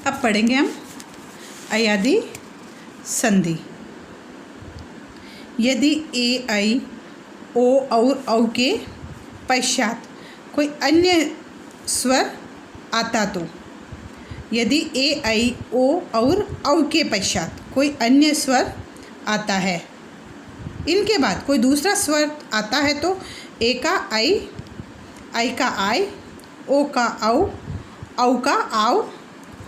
अब पढ़ेंगे हम अयादी संधि। यदि ए आई ओ और औ के पश्चात कोई अन्य स्वर आता तो, यदि ए आई ओ और औ के पश्चात कोई अन्य स्वर आता है, इनके बाद कोई दूसरा स्वर आता है तो ए का आई का आई, ओ का औ का आव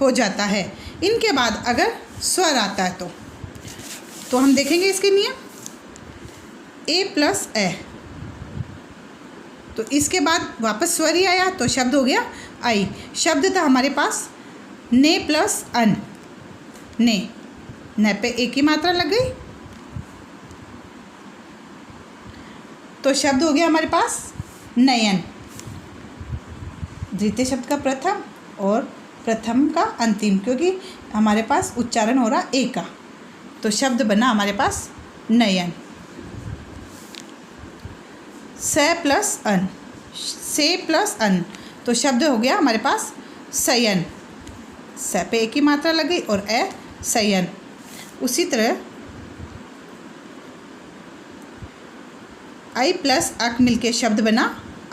हो जाता है। इनके बाद अगर स्वर आता है तो हम देखेंगे इसके नियम। ए प्लस ए, तो इसके बाद वापस स्वर ही आया तो शब्द हो गया आई। शब्द था हमारे पास ने प्लस अन, ने पे एक ही मात्रा लग गई तो शब्द हो गया हमारे पास नयन। द्वितीय शब्द का प्रथम और प्रथम का अंतिम, क्योंकि हमारे पास उच्चारण हो रहा ए का, तो शब्द बना हमारे पास नयन। से प्लस अन, से प्लस अन, तो शब्द हो गया हमारे पास सयन। से पे एक ही मात्रा लग गई और ए सयन। उसी तरह आई प्लस अक मिलके शब्द बना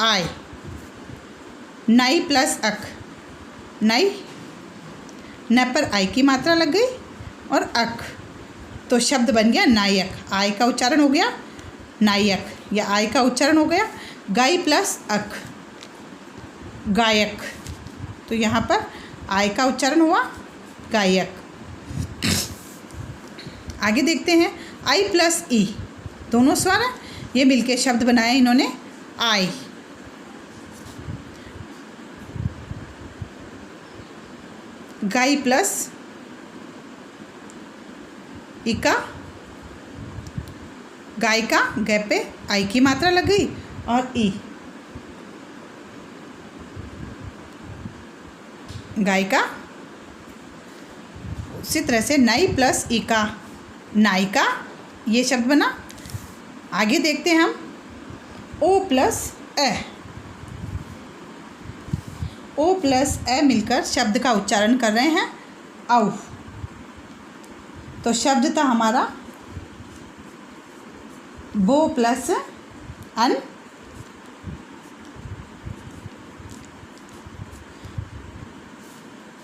आय। नाई प्लस अक, नाई, न पर आई की मात्रा लग गई और अक, तो शब्द बन गया नायक। आई का उच्चारण हो गया नायक, या आई का उच्चारण हो गया गाय प्लस अक, गायक। तो यहाँ पर आई का उच्चारण हुआ गायक। आगे देखते हैं आई प्लस ई, दोनों स्वर हैं, ये मिलके शब्द बनाया इन्होंने आई। गाय प्लस इका, गाय का गे पे आई की मात्रा लग गई और ई, गाय का। उसी तरह से नाई प्लस इका, नायिका, ये शब्द बना। आगे देखते हैं हम ओ प्लस ए, ओ प्लस ए मिलकर शब्द का उच्चारण कर रहे हैं औ, तो शब्द था हमारा बो प्लस अन,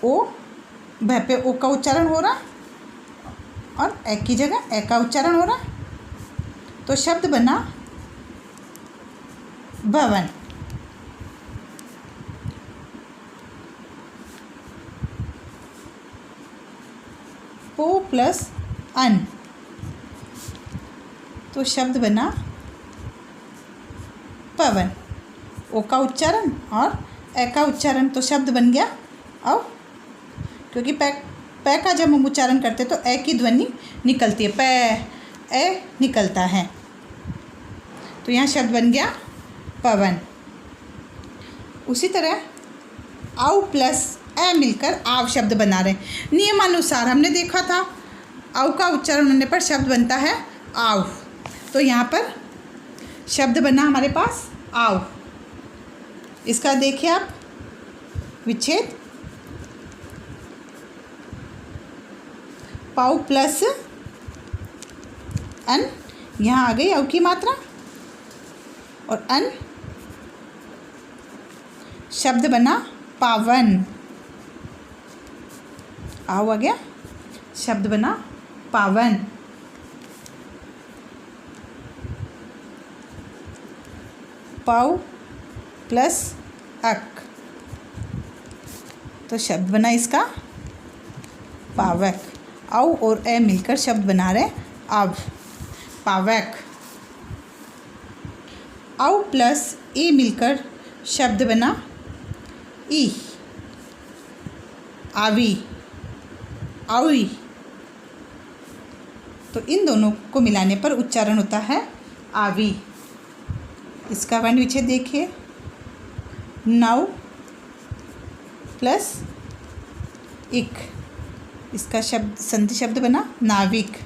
ओ, भय पे ओ का उच्चारण हो रहा और ए की जगह ए का उच्चारण हो रहा, तो शब्द बना भवन। पो प्लस अन, तो शब्द बना पवन। ओ का उच्चारण और ए का उच्चारण, तो शब्द बन गया औ, क्योंकि पै का जब हम उच्चारण करते तो ए की ध्वनि निकलती है, पै ए निकलता है, तो यहाँ शब्द बन गया पवन। उसी तरह औ प्लस ए मिलकर आव शब्द बना रहे। नियमानुसार हमने देखा था औ का उच्चारण होने पर शब्द बनता है आव, तो यहाँ पर शब्द बना हमारे पास आव। इसका देखिए आप विच्छेद, पाव प्लस अन, यहाँ आ गई औ की मात्रा और अन, शब्द बना पावन। आओ आ गया, शब्द बना पावन। पाव प्लस अक, तो शब्द बना इसका पावक। औ और ए मिलकर शब्द बना रहे अब, पावक। औ प्लस ई मिलकर शब्द बना ई, आवी, आवी। तो इन दोनों को मिलाने पर उच्चारण होता है आवी। इसका वर्ण विच्छेद देखिए, नौ प्लस इक, इसका शब्द संधि शब्द बना नाविक।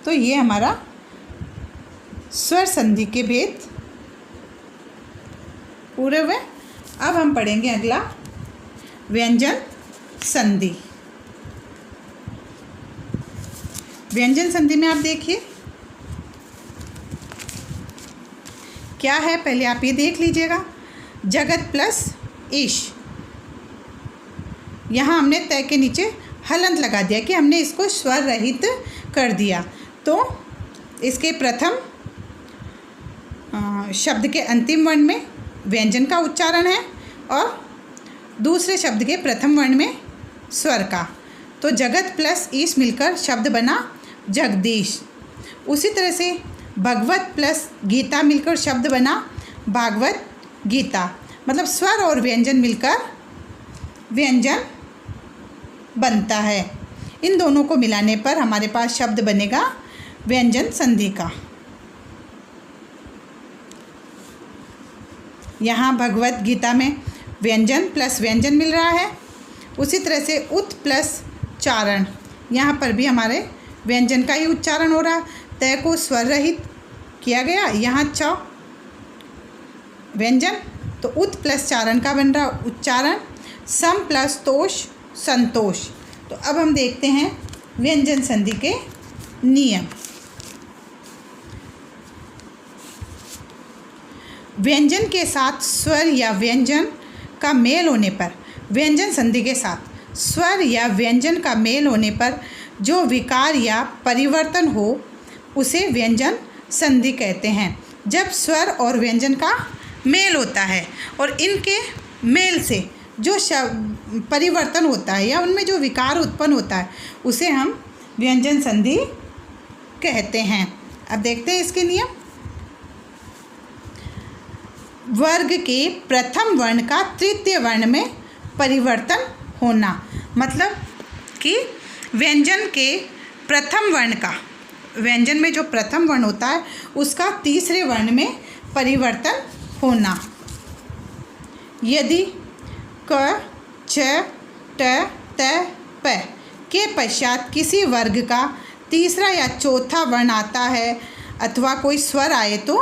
तो ये हमारा स्वर संधि के भेद पूरे हुए। अब हम पढ़ेंगे अगला व्यंजन संधि। व्यंजन संधि में आप देखिए क्या है, पहले आप ये देख लीजिएगा। जगत प्लस ईश, यहाँ हमने तय के नीचे हलंत लगा दिया कि हमने इसको स्वर रहित कर दिया। तो इसके प्रथम शब्द के अंतिम वर्ण में व्यंजन का उच्चारण है और दूसरे शब्द के प्रथम वर्ण में स्वर का। तो जगत प्लस ईश मिलकर शब्द बना जगदीश। उसी तरह से भगवत प्लस गीता मिलकर शब्द बना भागवत गीता। मतलब स्वर और व्यंजन मिलकर व्यंजन बनता है। इन दोनों को मिलाने पर हमारे पास शब्द बनेगा व्यंजन संधि का। यहाँ भगवत गीता में व्यंजन प्लस व्यंजन मिल रहा है। उसी तरह से उत प्लस चारण, यहाँ पर भी हमारे व्यंजन का ही उच्चारण हो रहा है। तय को स्वर रहित किया गया, यहाँ च व्यंजन, तो उत प्लस चारण का बन रहा उच्चारण। सम प्लस तोष संतोष। तो अब हम देखते हैं व्यंजन संधि के नियम। व्यंजन के साथ स्वर या व्यंजन का मेल होने पर, व्यंजन संधि के साथ स्वर या व्यंजन का मेल होने पर जो विकार या परिवर्तन हो उसे व्यंजन संधि कहते हैं। जब स्वर और व्यंजन का मेल होता है और इनके मेल से जो परिवर्तन होता है या उनमें जो विकार उत्पन्न होता है उसे हम व्यंजन संधि कहते हैं। अब देखते हैं इसके नियम। वर्ग के प्रथम वर्ण का तृतीय वर्ण में परिवर्तन होना, मतलब कि व्यंजन के प्रथम वर्ण का, व्यंजन में जो प्रथम वर्ण होता है उसका तीसरे वर्ण में परिवर्तन होना। यदि क, च, ट, त, प के पश्चात किसी वर्ग का तीसरा या चौथा वर्ण आता है अथवा कोई स्वर आए तो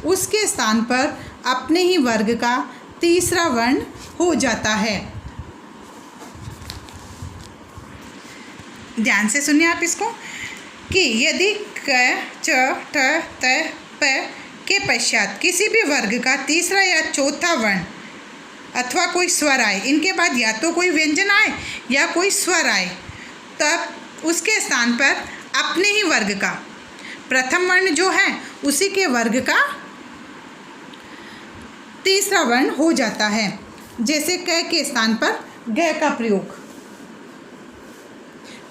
उसके स्थान पर अपने ही वर्ग का तीसरा वर्ण हो जाता है। ध्यान से सुनिए आप इसको कि यदि क, च, ट, त, प के पश्चात किसी भी वर्ग का तीसरा या चौथा वर्ण अथवा कोई स्वर आए, इनके बाद या तो कोई व्यंजन आए या कोई स्वर आए, तब उसके स्थान पर अपने ही वर्ग का प्रथम वर्ण जो है उसी के वर्ग का तीसरा वर्ण हो जाता है। जैसे क के स्थान पर ग का प्रयोग।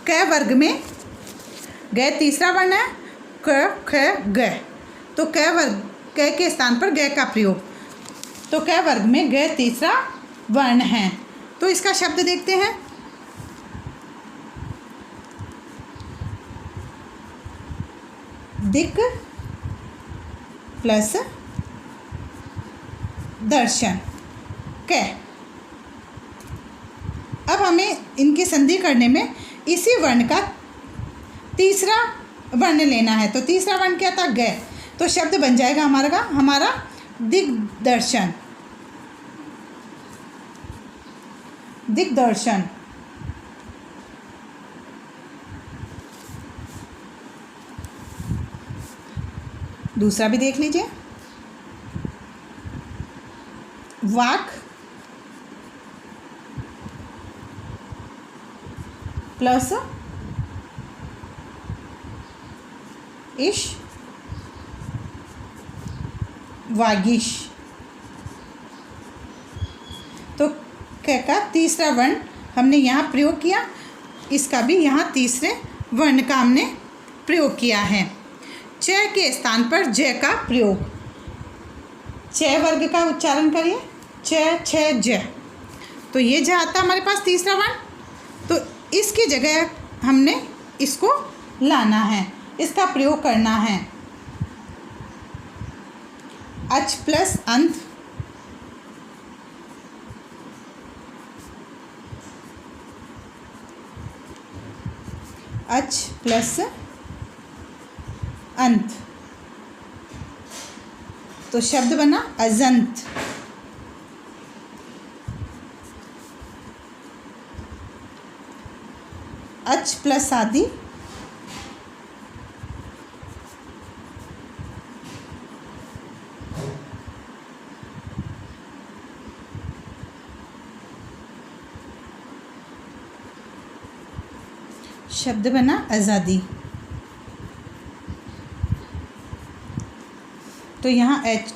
क वर्ग में ग तीसरा वर्ण है, क, ख, ग, तो क के स्थान पर ग का प्रयोग, तो क वर्ग में ग तीसरा वर्ण है। तो इसका शब्द देखते हैं। दिक् प्लस दर्शन क। अब हमें इनकी संधि करने में इसी वर्ण का तीसरा वर्ण लेना है। तो तीसरा वर्ण क्या था? ग। तो शब्द बन जाएगा हमारा दिग्दर्शन। दिग्दर्शन। दूसरा भी देख लीजिए। वाक प्लस इश वागीश। तो क का तीसरा वर्ण हमने यहाँ प्रयोग किया, इसका भी यहाँ तीसरे वर्ण का हमने प्रयोग किया है। च के स्थान पर ज का प्रयोग। च वर्ग का उच्चारण करिए। च छ ज। तो ये ज आता हमारे पास तीसरा वर्ण, तो इसकी जगह हमने इसको लाना है, इसका प्रयोग करना है। अच प्लस अंत। अच प्लस अंत, तो शब्द बना अजंत। अच प्लस आदि, शब्द बना आज़ादी। तो यहाँ एच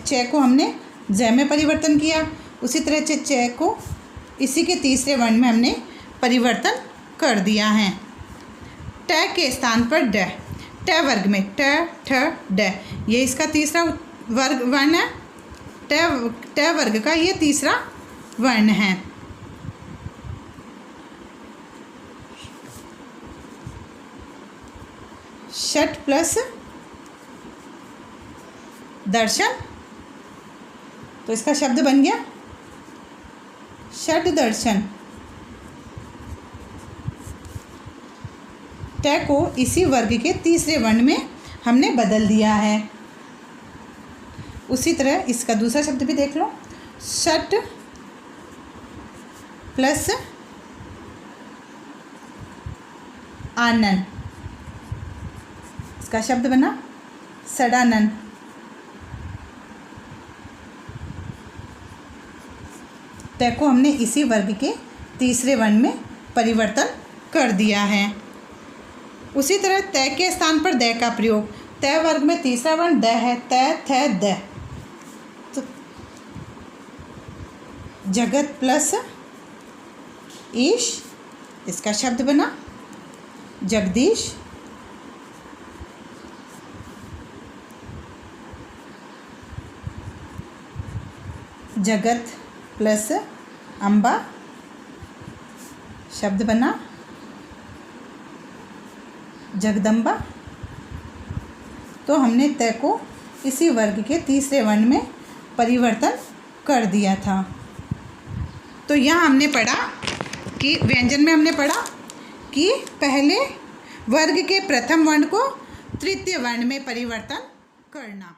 च को हमने ज में परिवर्तन किया, उसी तरह च को इसी के तीसरे वर्ण में हमने परिवर्तन कर दिया है। ट के स्थान पर ड, ट वर्ग में ट ठ ड, ये इसका तीसरा वर्ण है। ट वर्ग का ये तीसरा वर्ण है। षट प्लस दर्शन, तो इसका शब्द बन गया षट दर्शन। ट को इसी वर्ग के तीसरे वर्ण में हमने बदल दिया है। उसी तरह इसका दूसरा शब्द भी देख लो, षट प्लस आनन, इसका शब्द बना सडानन। ट को हमने इसी वर्ग के तीसरे वर्ण में परिवर्तन कर दिया है। उसी तरह त के स्थान पर द का प्रयोग, त वर्ग में तीसरा वर्ण द है, त थ द, तो जगत प्लस ईश, इसका शब्द बना जगदीश। जगत प्लस अम्बा, शब्द बना जगदम्बा। तो हमने त को इसी वर्ग के तीसरे वर्ण में परिवर्तन कर दिया था। तो यहाँ हमने पढ़ा कि व्यंजन में हमने पढ़ा कि पहले वर्ग के प्रथम वर्ण को तृतीय वर्ण में परिवर्तन करना।